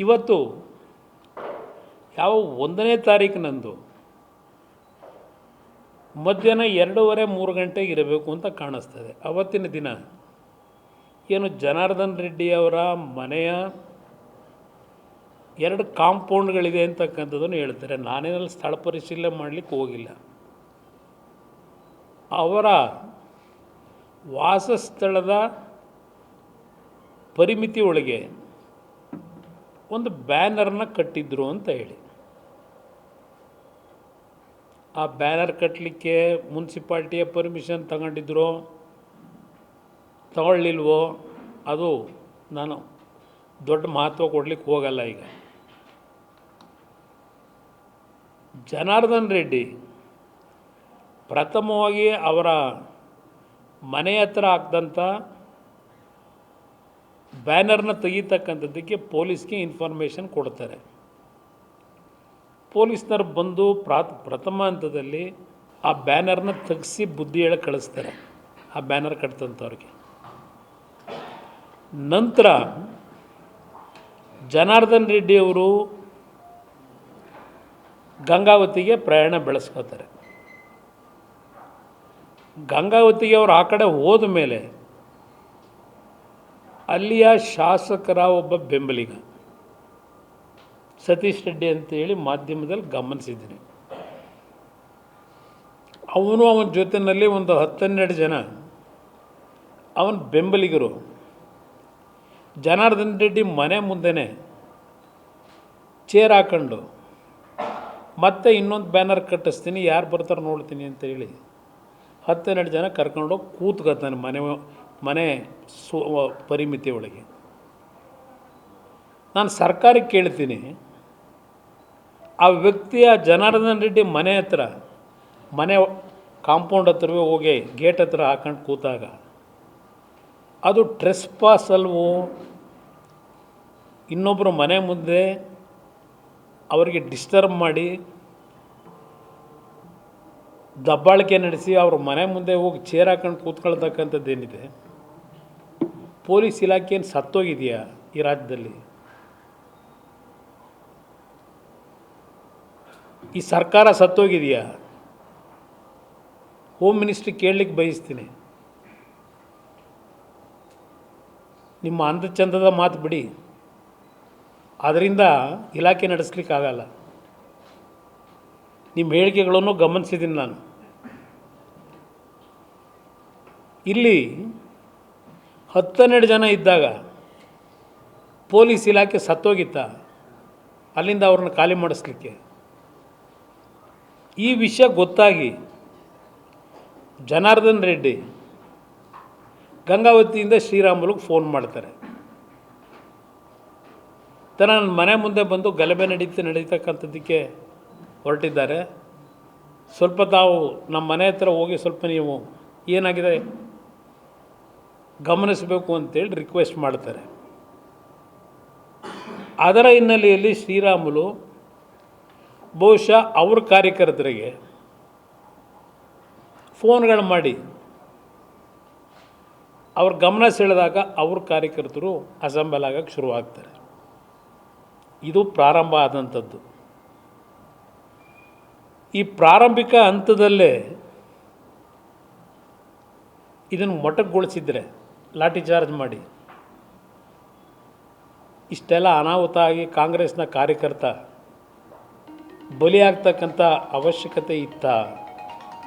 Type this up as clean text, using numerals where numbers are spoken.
ಇವತ್ತು ಯಾವ 1ನೇ ತಾರೀಕಿನಂದು ಮಧ್ಯಾಹ್ನ 2:30 ಗಂಟೆಗೆ ಇರಬೇಕು ಅಂತ ಕಾಣಿಸ್ತದೆ. ಅವತ್ತಿನ ದಿನ ಏನು ಜನಾರ್ದನ್ ರೆಡ್ಡಿ ಅವರ ಮನೆಯ 2 ಕಾಂಪೌಂಡ್ಗಳಿದೆ ಅಂತಕ್ಕಂಥದ್ದನ್ನು ಹೇಳ್ತಾರೆ. ನಾನೇನಲ್ಲಿ ಸ್ಥಳ ಪರಿಶೀಲನೆ ಮಾಡಲಿಕ್ಕೆ ಹೋಗಿಲ್ಲ. ಅವರ ವಾಸಸ್ಥಳದ ಪರಿಮಿತಿ ಒಳಗೆ ಒಂದು ಬ್ಯಾನರ್ನ ಕಟ್ಟಿದ್ರು ಅಂತ ಹೇಳಿ, ಆ ಬ್ಯಾನರ್ ಕಟ್ಟಲಿಕ್ಕೆ ಮುನ್ಸಿಪಾಲ್ಟಿಯ ಪರ್ಮಿಷನ್ ತಗೊಂಡಿದ್ರೋ ತಗೊಳ್ಳಿಲ್ವೋ ಅದು ನಾನು ದೊಡ್ಡ ಮಹತ್ವ ಕೊಡಲಿಕ್ಕೆ ಹೋಗಲ್ಲ. ಈಗ ಜನಾರ್ದನ್ ರೆಡ್ಡಿ ಪ್ರಥಮವಾಗಿ ಅವರ ಮನೆ ಹತ್ರ ಹಾಕಿದಂಥ ಬ್ಯಾನರ್ನ ತೆಗೀತಕ್ಕಂಥದ್ದಕ್ಕೆ ಪೊಲೀಸ್ಗೆ ಇನ್ಫಾರ್ಮೇಷನ್ ಕೊಡ್ತಾರೆ. ಪೊಲೀಸ್ನವ್ರು ಬಂದು ಪ್ರಥಮ ಹಂತದಲ್ಲಿ ಆ ಬ್ಯಾನರ್ನ ತೆಗೆಸಿ ಬುದ್ಧಿ ಹೇಳಿ ಕಳಿಸ್ತಾರೆ ಆ ಬ್ಯಾನರ್ ಕಟ್ತಂಥವ್ರಿಗೆ. ನಂತರ ಜನಾರ್ದನ್ ರೆಡ್ಡಿ ಅವರು ಗಂಗಾವತಿಗೆ ಪ್ರಯಾಣ ಬೆಳೆಸ್ಕೋತಾರೆ. ಗಂಗಾವತಿಗೆ ಅವರು ಆ ಕಡೆ ಹೋದ ಮೇಲೆ ಅಲ್ಲಿಯ ಶಾಸಕರ ಒಬ್ಬ ಬೆಂಬಲಿಗ ಸತೀಶ್ ರೆಡ್ಡಿ ಅಂತೇಳಿ ಮಾಧ್ಯಮದಲ್ಲಿ ಗಮನಿಸಿದ್ದೀನಿ. ಅವನ ಜೊತೆಯಲ್ಲಿ ಒಂದು 10-12 ಜನ ಅವನ ಬೆಂಬಲಿಗರು ಜನಾರ್ದನ್ ರೆಡ್ಡಿ ಮನೆ ಮುಂದೆನೇ ಚೇರ್ ಹಾಕೊಂಡು ಮತ್ತೆ ಇನ್ನೊಂದು ಬ್ಯಾನರ್ ಕಟ್ಟಿಸ್ತೀನಿ, ಯಾರು ಬರ್ತಾರೆ ನೋಡ್ತೀನಿ ಅಂತೇಳಿ 10-12 ಜನ ಕರ್ಕೊಂಡೋಗಿ ಕೂತ್ಕೊತಾನೆ ಮನೆ ಪರಿಮಿತಿ ಒಳಗೆ. ನಾನು ಸರ್ಕಾರಕ್ಕೆ ಕೇಳ್ತೀನಿ, ಆ ವ್ಯಕ್ತಿಯ ಜನಾರ್ದನ್ ರೆಡ್ಡಿ ಮನೆ ಹತ್ರ ಮನೆ ಕಾಂಪೌಂಡ್ ಹತ್ರವೇ ಹೋಗಿ ಗೇಟ್ ಹತ್ರ ಹಾಕೊಂಡು ಕೂತಾಗ ಅದು ಟ್ರೆಸ್ಪಾಸ್ ಅಲ್ವೋ? ಇನ್ನೊಬ್ಬರು ಮನೆ ಮುಂದೆ ಅವರಿಗೆ ಡಿಸ್ಟರ್ಬ್ ಮಾಡಿ ದಬ್ಬಾಳಿಕೆ ನಡೆಸಿ ಅವ್ರ ಮನೆ ಮುಂದೆ ಹೋಗಿ ಚೇರ್ ಹಾಕೊಂಡು ಕೂತ್ಕೊಳ್ತಕ್ಕಂಥದ್ದೇನಿದೆ, ಪೊಲೀಸ್ ಇಲಾಖೆಯನ್ನು ಸತ್ತೋಗಿದೆಯಾ ಈ ರಾಜ್ಯದಲ್ಲಿ? ಈ ಸರ್ಕಾರ ಸತ್ತೋಗಿದೆಯಾ? ಹೋಮ್ ಮಿನಿಸ್ಟ್ರಿ ಕೇಳಲಿಕ್ಕೆ ಬಯಸ್ತೀನಿ. ನಿಮ್ಮ ಅಂದಚಂದದ ಮಾತು ಬಿಡಿ, ಅದರಿಂದ ಇಲಾಖೆ ನಡೆಸಲಿಕ್ಕಾಗಲ್ಲ. ನಿಮ್ಮ ಹೇಳಿಕೆಗಳನ್ನು ಗಮನಿಸಿದ್ದೀನಿ ನಾನು. ಇಲ್ಲಿ 10-12 ಜನ ಇದ್ದಾಗ ಪೊಲೀಸ್ ಇಲಾಖೆ ಸತ್ತೋಗಿತ್ತ ಅಲ್ಲಿಂದ ಅವ್ರನ್ನ ಖಾಲಿ ಮಾಡಿಸ್ಲಿಕ್ಕೆ? ಈ ವಿಷಯ ಗೊತ್ತಾಗಿ ಜನಾರ್ದನ್ ರೆಡ್ಡಿ ಗಂಗಾವತಿಯಿಂದ ಶ್ರೀರಾಮುಲುಗೆ ಫೋನ್ ಮಾಡ್ತಾರೆ. ನನ್ನ ಮನೆ ಮುಂದೆ ಬಂದು ಗಲಭೆ ನಡೀತಕ್ಕಂಥದ್ದಕ್ಕೆ ಹೊರಟಿದ್ದಾರೆ, ಸ್ವಲ್ಪ ತಾವು ನಮ್ಮ ಮನೆ ಹತ್ರ ಹೋಗಿ ಸ್ವಲ್ಪ ನೀವು ಏನಾಗಿದೆ ಗಮನಿಸಬೇಕು ಅಂತೇಳಿ ರಿಕ್ವೆಸ್ಟ್ ಮಾಡ್ತಾರೆ. ಅದರ ಹಿನ್ನೆಲೆಯಲ್ಲಿ ಶ್ರೀರಾಮುಲು ಬಹುಶಃ ಅವ್ರ ಕಾರ್ಯಕರ್ತರಿಗೆ ಫೋನ್ಗಳು ಮಾಡಿ ಅವ್ರ ಗಮನ ಸೆಳೆದಾಗ ಅವ್ರ ಕಾರ್ಯಕರ್ತರು ಅಸೆಂಬಲ್ ಆಗೋಕ್ಕೆ ಶುರುವಾಗ್ತಾರೆ. ಇದು ಪ್ರಾರಂಭ ಆದಂಥದ್ದು. ಈ ಪ್ರಾರಂಭಿಕ ಹಂತದಲ್ಲೇ ಇದನ್ನು ಮೊಟಕುಗೊಳಿಸಿದರೆ, ಲಾಠಿ ಚಾರ್ಜ್ ಮಾಡಿ ಇಷ್ಟೆಲ್ಲ ಅನಾಹುತ ಆಗಿ ಕಾಂಗ್ರೆಸ್ನ ಕಾರ್ಯಕರ್ತ ಬಲಿಯಾಗ್ತಕ್ಕಂಥ ಅವಶ್ಯಕತೆ ಇತ್ತಾ?